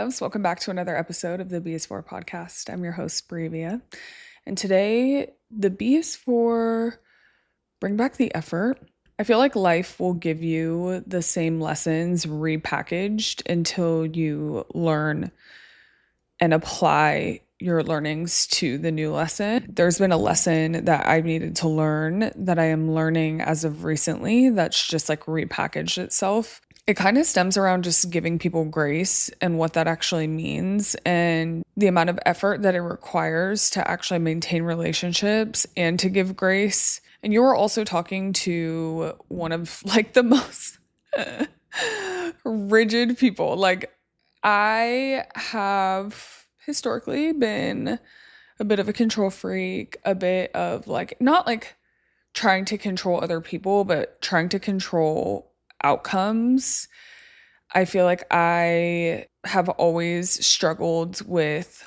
loves. Welcome back to another episode of the B is for podcast. I'm your host, Brevia. And today, the B is for bring back the effort. I feel like life will give you the same lessons repackaged until you learn and apply your learnings to the new lesson. There's been a lesson that I've needed to learn that I am learning as of recently that's just like repackaged itself. It kind of stems around just giving people grace and what that actually means and the amount of effort that it requires to actually maintain relationships and to give grace. And you were also talking to one of like the most rigid people. Like I have historically been a bit of a control freak, a bit of like, not like trying to control other people, but trying to control outcomes. I feel like I have always struggled with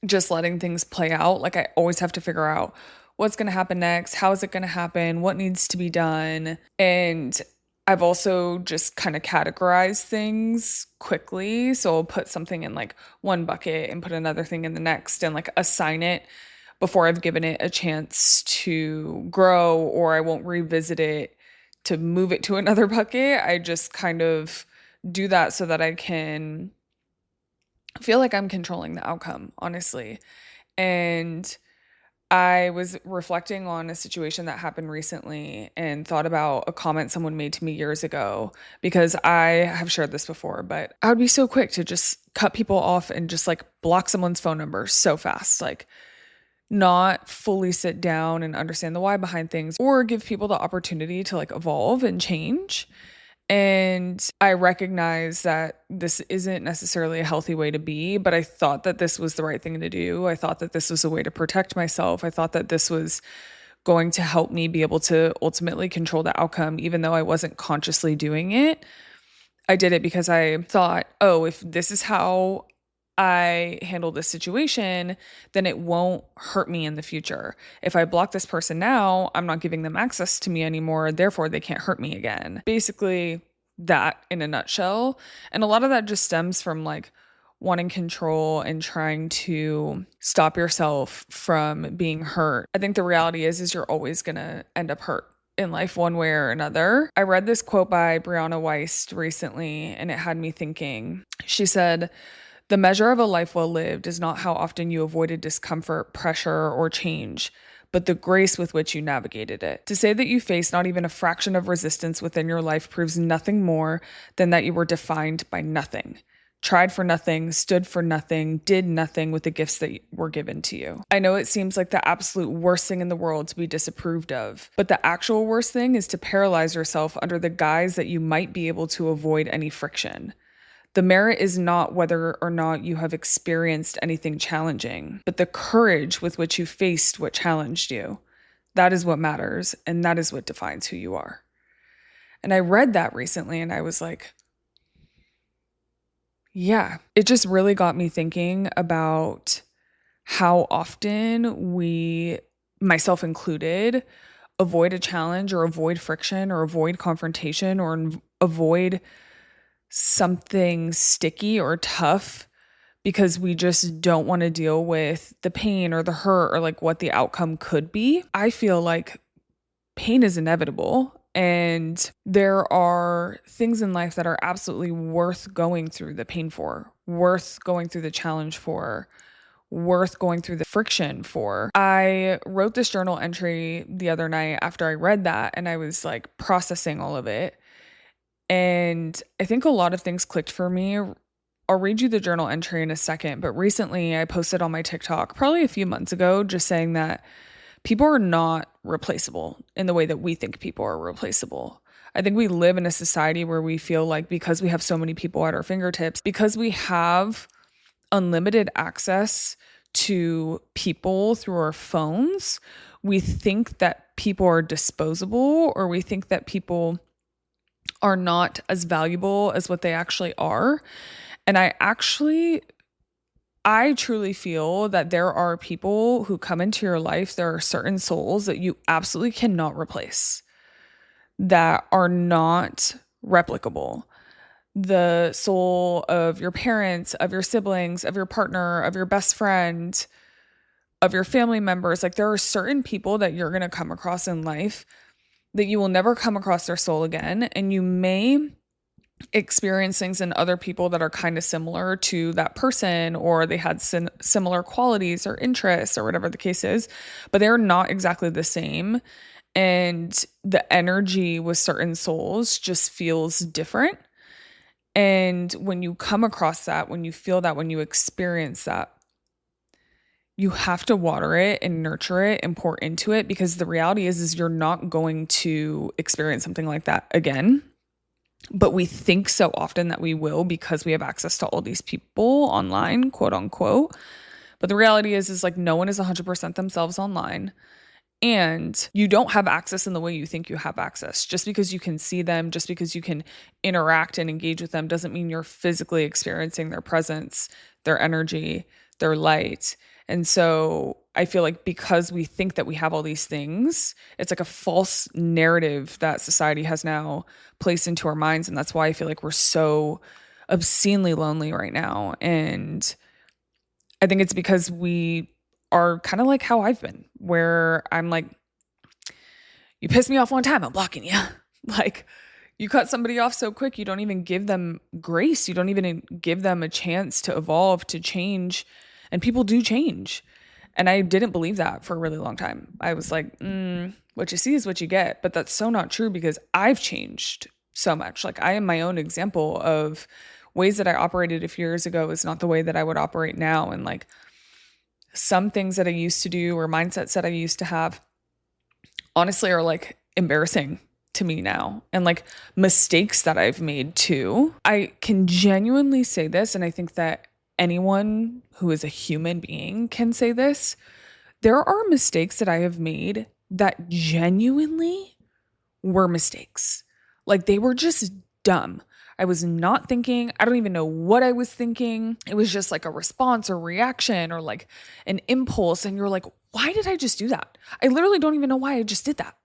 just letting things play out. Like I always have to figure out what's going to happen next, how is it going to happen, what needs to be done. And I've also just kind of categorized things quickly. So I'll put something in like one bucket and put another thing in the next and like assign it before I've given it a chance to grow, or I won't revisit it to move it to another bucket. I just kind of do that so that I can feel like I'm controlling the outcome, honestly. And I was reflecting on a situation that happened recently and thought about a comment someone made to me years ago, because I have shared this before, but I would be so quick to just cut people off and just like block someone's phone number so fast, like not fully sit down and understand the why behind things or give people the opportunity to like evolve and change. And I recognize that this isn't necessarily a healthy way to be, but I thought that this was the right thing to do. I thought that this was a way to protect myself. I thought that this was going to help me be able to ultimately control the outcome, even though I wasn't consciously doing it. I did it because I thought, oh, if this is how I handle this situation, then it won't hurt me in the future. If I block this person now, I'm not giving them access to me anymore. Therefore, they can't hurt me again. Basically, that in a nutshell. And a lot of that just stems from like wanting control and trying to stop yourself from being hurt. I think the reality is you're always going to end up hurt in life one way or another. I read this quote by Brianna Wiest recently, and it had me thinking. She said, "The measure of a life well lived is not how often you avoided discomfort, pressure, or change, but the grace with which you navigated it. To say that you faced not even a fraction of resistance within your life proves nothing more than that you were defined by nothing, tried for nothing, stood for nothing, did nothing with the gifts that were given to you." I know it seems like the absolute worst thing in the world to be disapproved of, but the actual worst thing is to paralyze yourself under the guise that you might be able to avoid any friction. The merit is not whether or not you have experienced anything challenging, but the courage with which you faced what challenged you. That is what matters, and that is what defines who you are. And I read that recently, and I was like, yeah, it just really got me thinking about how often we, myself included, avoid a challenge or avoid friction or avoid confrontation or avoid something sticky or tough because we just don't want to deal with the pain or the hurt or like what the outcome could be. I feel like pain is inevitable, and there are things in life that are absolutely worth going through the pain for, worth going through the challenge for, worth going through the friction for. I wrote this journal entry the other night after I read that, and I was like processing all of it. And I think a lot of things clicked for me. I'll read you the journal entry in a second, but recently I posted on my TikTok, probably a few months ago, just saying that people are not replaceable in the way that we think people are replaceable. I think we live in a society where we feel like because we have so many people at our fingertips, because we have unlimited access to people through our phones, we think that people are disposable, or we think that people are not as valuable as what they actually are. And I truly feel that there are people who come into your life, there are certain souls that you absolutely cannot replace, that are not replicable, the soul of your parents, of your siblings, of your partner, of your best friend, of your family members. Like there are certain people that you're going to come across in life that you will never come across their soul again. And you may experience things in other people that are kind of similar to that person, or they had similar qualities or interests or whatever the case is, but they're not exactly the same. And the energy with certain souls just feels different. And when you come across that, when you feel that, when you experience that, you have to water it and nurture it and pour into it, because the reality is you're not going to experience something like that again. But we think so often that we will because we have access to all these people online, quote unquote. But the reality is like no one is 100% themselves online. And you don't have access in the way you think you have access. Just because you can see them, just because you can interact and engage with them, doesn't mean you're physically experiencing their presence, their energy, their light. And so I feel like because we think that we have all these things, it's like a false narrative that society has now placed into our minds. And that's why I feel like we're so obscenely lonely right now. And I think it's because we are kind of like how I've been, where I'm like, you piss me off one time, I'm blocking you. Like, you cut somebody off so quick, you don't even give them grace. You don't even give them a chance to evolve, to change. And people do change. And I didn't believe that for a really long time. I was like, what you see is what you get. But that's so not true, because I've changed so much. Like, I am my own example of ways that I operated a few years ago is not the way that I would operate now. And like some things that I used to do or mindsets that I used to have, honestly, are like embarrassing to me now. And like mistakes that I've made too. I can genuinely say this, and I think that anyone who is a human being can say this. There are mistakes that I have made that genuinely were mistakes. Like they were just dumb. I was not thinking. I don't even know what I was thinking. It was just like a response or reaction or like an impulse. And you're like, why did I just do that? I literally don't even know why I just did that.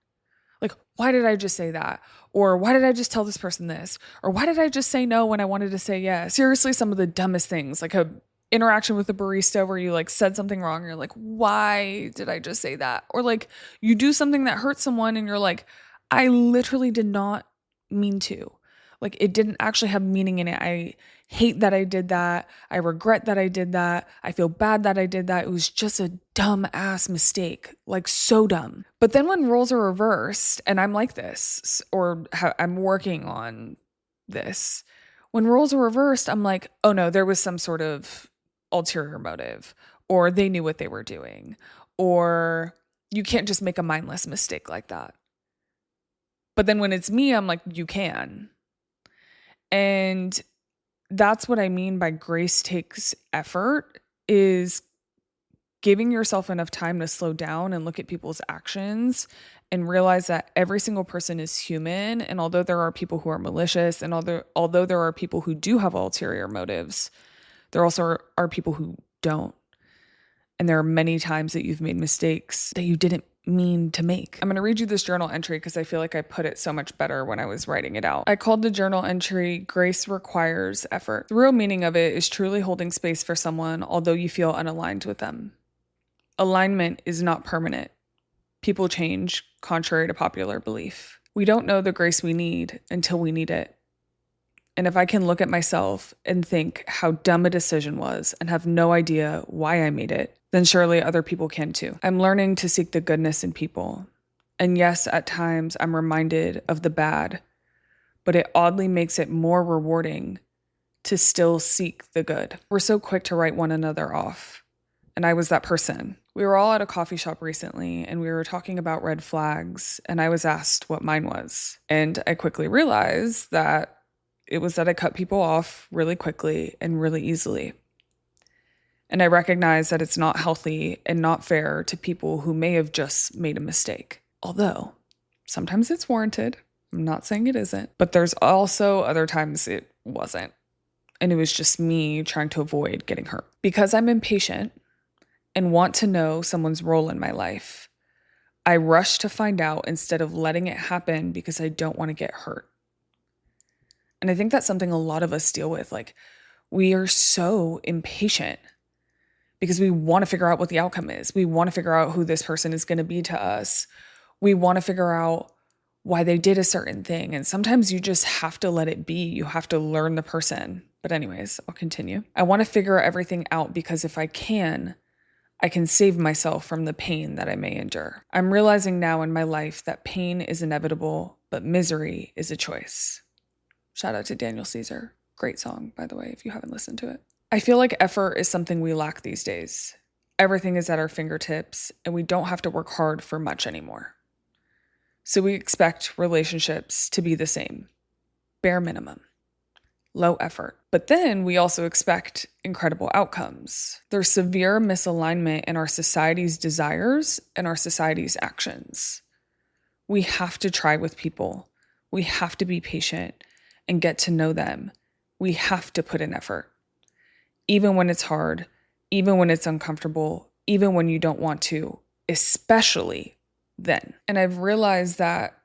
Like, why did I just say that? Or why did I just tell this person this? Or why did I just say no when I wanted to say yes? Seriously, some of the dumbest things, like a interaction with a barista where you like said something wrong and you're like, why did I just say that? Or like you do something that hurts someone and you're like, I literally did not mean to. Like it didn't actually have meaning in it. I hate that I did that. I regret that I did that. I feel bad that I did that. It was just a dumb ass mistake, like so dumb. But then when roles are reversed, and I'm like this, or I'm working on this, when roles are reversed, I'm like, oh no, there was some sort of ulterior motive, or they knew what they were doing, or you can't just make a mindless mistake like that. But then when it's me, I'm like, you can. And that's what I mean by grace takes effort, is giving yourself enough time to slow down and look at people's actions and realize that every single person is human. And although there are people who are malicious, and although there are people who do have ulterior motives, there also are people who don't. And there are many times that you've made mistakes that you didn't mean to make. I'm going to read you this journal entry because I feel like I put it so much better when I was writing it out. I called the journal entry "Grace Requires Effort." The real meaning of it is truly holding space for someone although you feel unaligned with them. Alignment is not permanent. People change, contrary to popular belief. We don't know the grace we need until we need it. And if I can look at myself and think how dumb a decision was and have no idea why I made it, then surely other people can too. I'm learning to seek the goodness in people. And yes, at times I'm reminded of the bad, but it oddly makes it more rewarding to still seek the good. We're so quick to write one another off. And I was that person. We were all at a coffee shop recently and we were talking about red flags, and I was asked what mine was. And I quickly realized that it was that I cut people off really quickly and really easily. And I recognize that it's not healthy and not fair to people who may have just made a mistake. Although sometimes it's warranted. I'm not saying it isn't, but there's also other times it wasn't. And it was just me trying to avoid getting hurt. Because I'm impatient and want to know someone's role in my life, I rush to find out instead of letting it happen because I don't want to get hurt. And I think that's something a lot of us deal with. Like, we are so impatient because we want to figure out what the outcome is. We want to figure out who this person is going to be to us. We want to figure out why they did a certain thing. And sometimes you just have to let it be. You have to learn the person. But anyways, I'll continue. I want to figure everything out because if I can save myself from the pain that I may endure. I'm realizing now in my life that pain is inevitable, but misery is a choice. Shout out to Daniel Caesar. Great song, by the way, if you haven't listened to it. I feel like effort is something we lack these days. Everything is at our fingertips, and we don't have to work hard for much anymore. So we expect relationships to be the same, bare minimum, low effort. But then we also expect incredible outcomes. There's severe misalignment in our society's desires and our society's actions. We have to try with people. We have to be patient and get to know them. We have to put in effort. Even when it's hard, even when it's uncomfortable, even when you don't want to, especially then. And I've realized that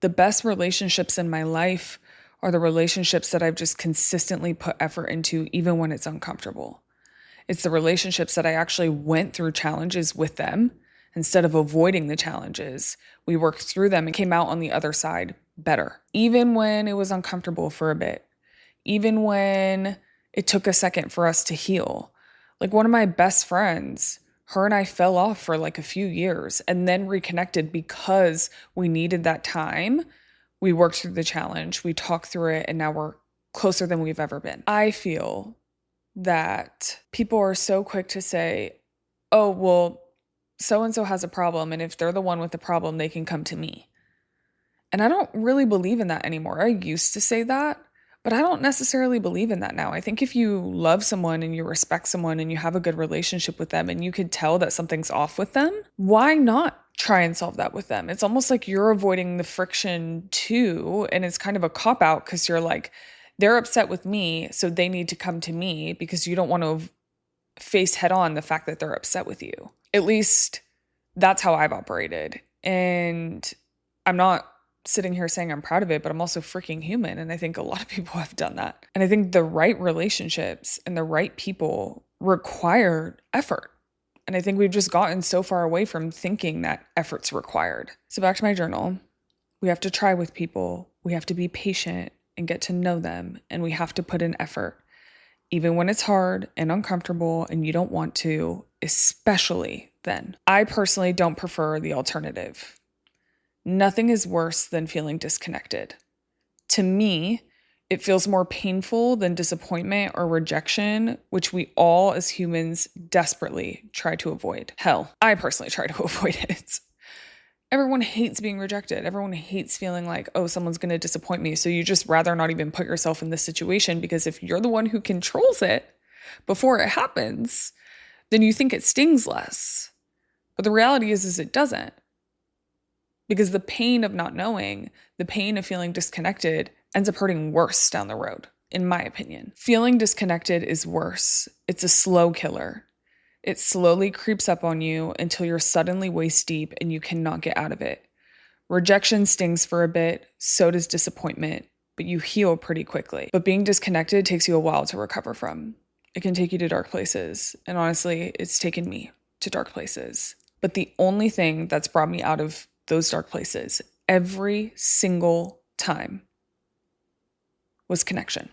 the best relationships in my life are the relationships that I've just consistently put effort into, even when it's uncomfortable. It's the relationships that I actually went through challenges with them. Instead of avoiding the challenges, we worked through them and came out on the other side better. Even when it was uncomfortable for a bit, even when it took a second for us to heal. Like one of my best friends, her and I fell off for like a few years and then reconnected because we needed that time. We worked through the challenge, we talked through it, and now we're closer than we've ever been. I feel that people are so quick to say, oh, well, so-and-so has a problem, and if they're the one with the problem, they can come to me. And I don't really believe in that anymore. I used to say that, but I don't necessarily believe in that now. I think if you love someone and you respect someone and you have a good relationship with them and you could tell that something's off with them, why not try and solve that with them? It's almost like you're avoiding the friction too. And it's kind of a cop-out because you're like, they're upset with me, so they need to come to me because you don't want to face head on the fact that they're upset with you. At least that's how I've operated. And I'm not sitting here saying I'm proud of it, but I'm also freaking human. And I think a lot of people have done that. And I think the right relationships and the right people require effort. And I think we've just gotten so far away from thinking that effort's required. So back to my journal. We have to try with people. We have to be patient and get to know them. And we have to put in effort, even when it's hard and uncomfortable and you don't want to, especially then. I personally don't prefer the alternative. Nothing is worse than feeling disconnected. To me, it feels more painful than disappointment or rejection, which we all as humans desperately try to avoid. Hell, I personally try to avoid it. Everyone hates being rejected. Everyone hates feeling like, oh, someone's going to disappoint me. So you just rather not even put yourself in this situation, because if you're the one who controls it before it happens, then you think it stings less. But the reality is it doesn't. Because the pain of not knowing, the pain of feeling disconnected ends up hurting worse down the road, in my opinion. Feeling disconnected is worse. It's a slow killer. It slowly creeps up on you until you're suddenly waist deep and you cannot get out of it. Rejection stings for a bit, so does disappointment, but you heal pretty quickly. But being disconnected takes you a while to recover from. It can take you to dark places, and honestly, it's taken me to dark places. But the only thing that's brought me out of those dark places every single time was connection.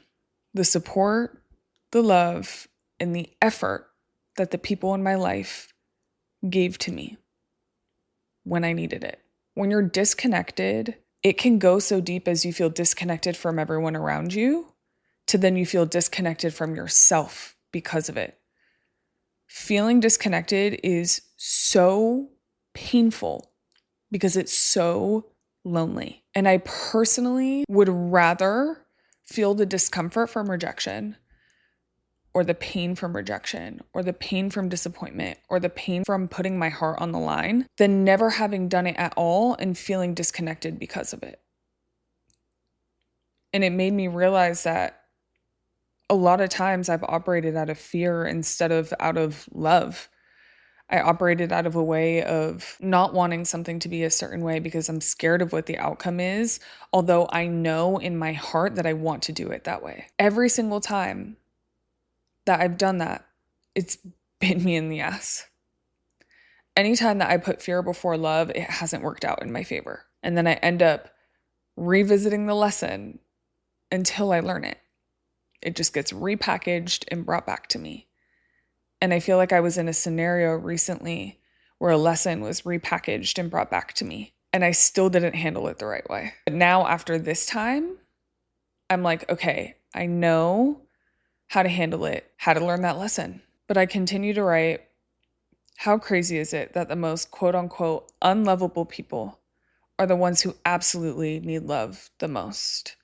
The support, the love, and the effort that the people in my life gave to me when I needed it. When you're disconnected, it can go so deep as you feel disconnected from everyone around you, to then you feel disconnected from yourself because of it. Feeling disconnected is so painful because it's so lonely. And I personally would rather feel the discomfort from rejection, or the pain from rejection, or the pain from disappointment, or the pain from putting my heart on the line, than never having done it at all and feeling disconnected because of it. And it made me realize that a lot of times I've operated out of fear instead of out of love. I operated out of a way of not wanting something to be a certain way because I'm scared of what the outcome is, although I know in my heart that I want to do it that way. Every single time that I've done that, it's bit me in the ass. Anytime that I put fear before love, it hasn't worked out in my favor. And then I end up revisiting the lesson until I learn it. It just gets repackaged and brought back to me. And I feel like I was in a scenario recently where a lesson was repackaged and brought back to me, and I still didn't handle it the right way. But now after this time, I'm like, okay, I know how to handle it, how to learn that lesson. But I continue to write, how crazy is it that the most quote unquote unlovable people are the ones who absolutely need love the most?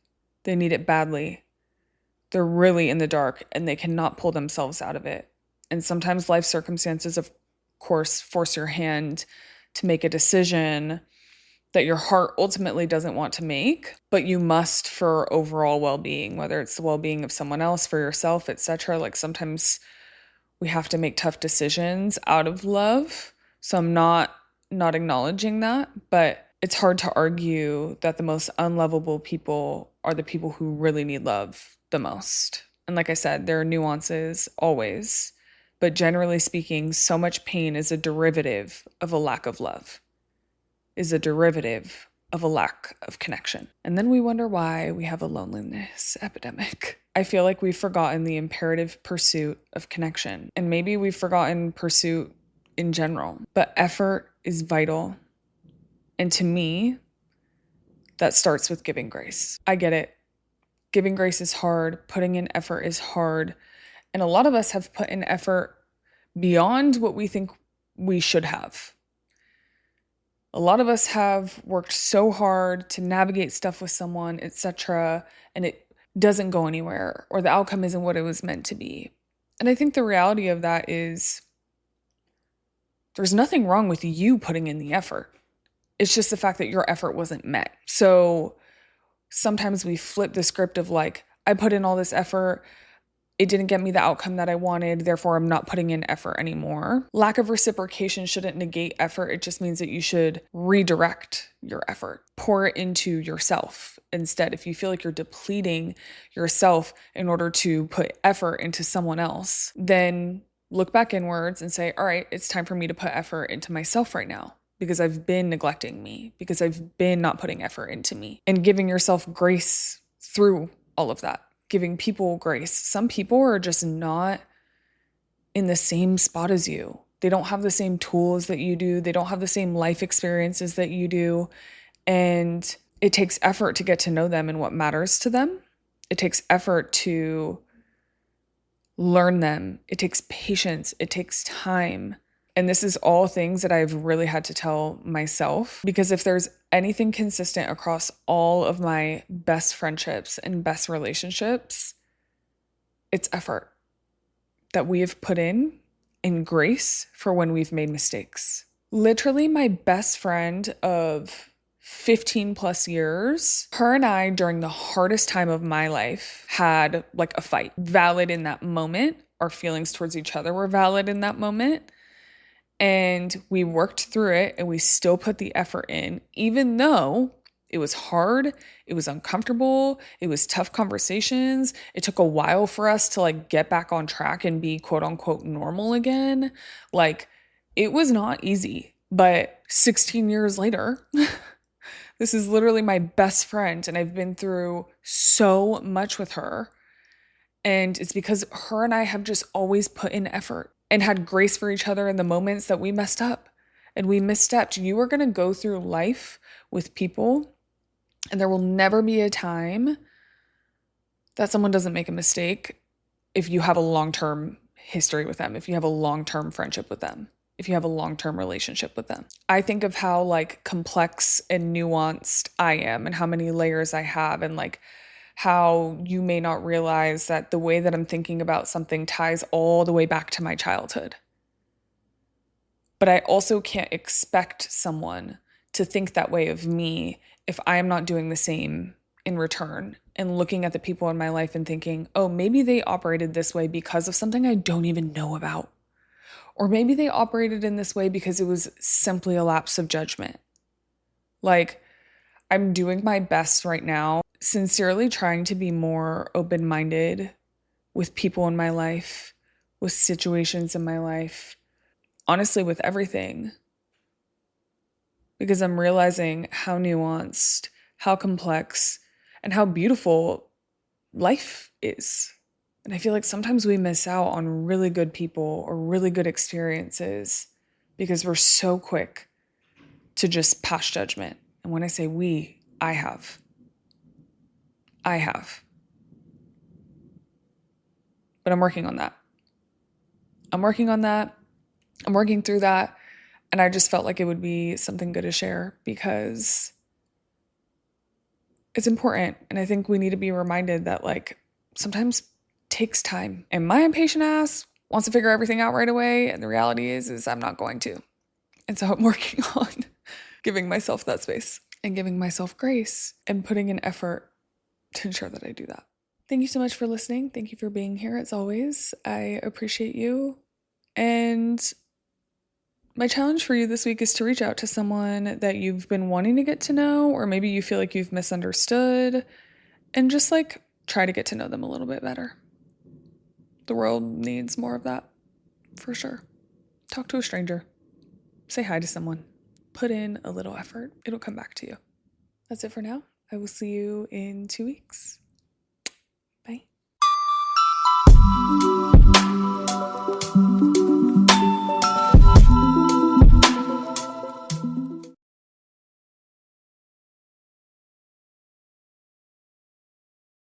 They need it badly. They're really in the dark and they cannot pull themselves out of it. And sometimes life circumstances, of course, force your hand to make a decision that your heart ultimately doesn't want to make, but you must for overall well-being, whether it's the well-being of someone else, for yourself, etc. Like sometimes we have to make tough decisions out of love. So I'm not acknowledging that, but it's hard to argue that the most unlovable people are the people who really need love the most. And like I said, there are nuances always. But generally speaking, so much pain is a derivative of a lack of love, is a derivative of a lack of connection. And then we wonder why we have a loneliness epidemic. I feel like we've forgotten the imperative pursuit of connection. And maybe we've forgotten pursuit in general. But effort is vital. And to me, that starts with giving grace. I get it. Giving grace is hard. Putting in effort is hard. And a lot of us have put in effort beyond what we think we should have. A lot of us have worked so hard to navigate stuff with someone, etc., and it doesn't go anywhere, or the outcome isn't what it was meant to be. And I think the reality of that is there's nothing wrong with you putting in the effort. It's just the fact that your effort wasn't met. So sometimes we flip the script of like, I put in all this effort, it didn't get me the outcome that I wanted, therefore I'm not putting in effort anymore. Lack of reciprocation shouldn't negate effort. It just means that you should redirect your effort. Pour it into yourself instead. If you feel like you're depleting yourself in order to put effort into someone else, then look back inwards and say, all right, it's time for me to put effort into myself right now, because I've been neglecting me, because I've been not putting effort into me, and giving yourself grace through all of that. Giving people grace. Some people are just not in the same spot as you. They don't have the same tools that you do. They don't have the same life experiences that you do. And it takes effort to get to know them and what matters to them. It takes effort to learn them. It takes patience. It takes time. And this is all things that I've really had to tell myself, because if there's anything consistent across all of my best friendships and best relationships, it's effort that we have put in grace for when we've made mistakes. Literally my best friend of 15 plus years, her and I, during the hardest time of my life, had like a fight. Valid in that moment. Our feelings towards each other were valid in that moment. And we worked through it and we still put the effort in, even though it was hard, it was uncomfortable, it was tough conversations. It took a while for us to like get back on track and be quote unquote normal again. Like it was not easy, but 16 years later, this is literally my best friend and I've been through so much with her. And it's because her and I have just always put in effort and had grace for each other in the moments that we messed up and we misstepped. You are going to go through life with people, and there will never be a time that someone doesn't make a mistake if you have a long-term history with them, if you have a long-term friendship with them, if you have a long-term relationship with them. I think of how like complex and nuanced I am and how many layers I have, and like how you may not realize that the way that I'm thinking about something ties all the way back to my childhood. But I also can't expect someone to think that way of me if I am not doing the same in return, and looking at the people in my life and thinking, oh, maybe they operated this way because of something I don't even know about. Or maybe they operated in this way because it was simply a lapse of judgment. Like, I'm doing my best right now, sincerely trying to be more open-minded with people in my life, with situations in my life, honestly, with everything. Because I'm realizing how nuanced, how complex, and how beautiful life is. And I feel like sometimes we miss out on really good people or really good experiences because we're so quick to just pass judgment. And when I say we, I have. But I'm working on that. I'm working through that. And I just felt like it would be something good to share because it's important. And I think we need to be reminded that, like, sometimes takes time. And my impatient ass wants to figure everything out right away. And the reality is I'm not going to. And so I'm working on giving myself that space and giving myself grace and putting in effort to ensure that I do that. Thank you so much for listening. Thank you for being here as always. I appreciate you. And my challenge for you this week is to reach out to someone that you've been wanting to get to know, or maybe you feel like you've misunderstood, and just like try to get to know them a little bit better. The world needs more of that, for sure. Talk to a stranger. Say hi to someone. Put in a little effort. It'll come back to you. That's it for now. I will see you in 2 weeks.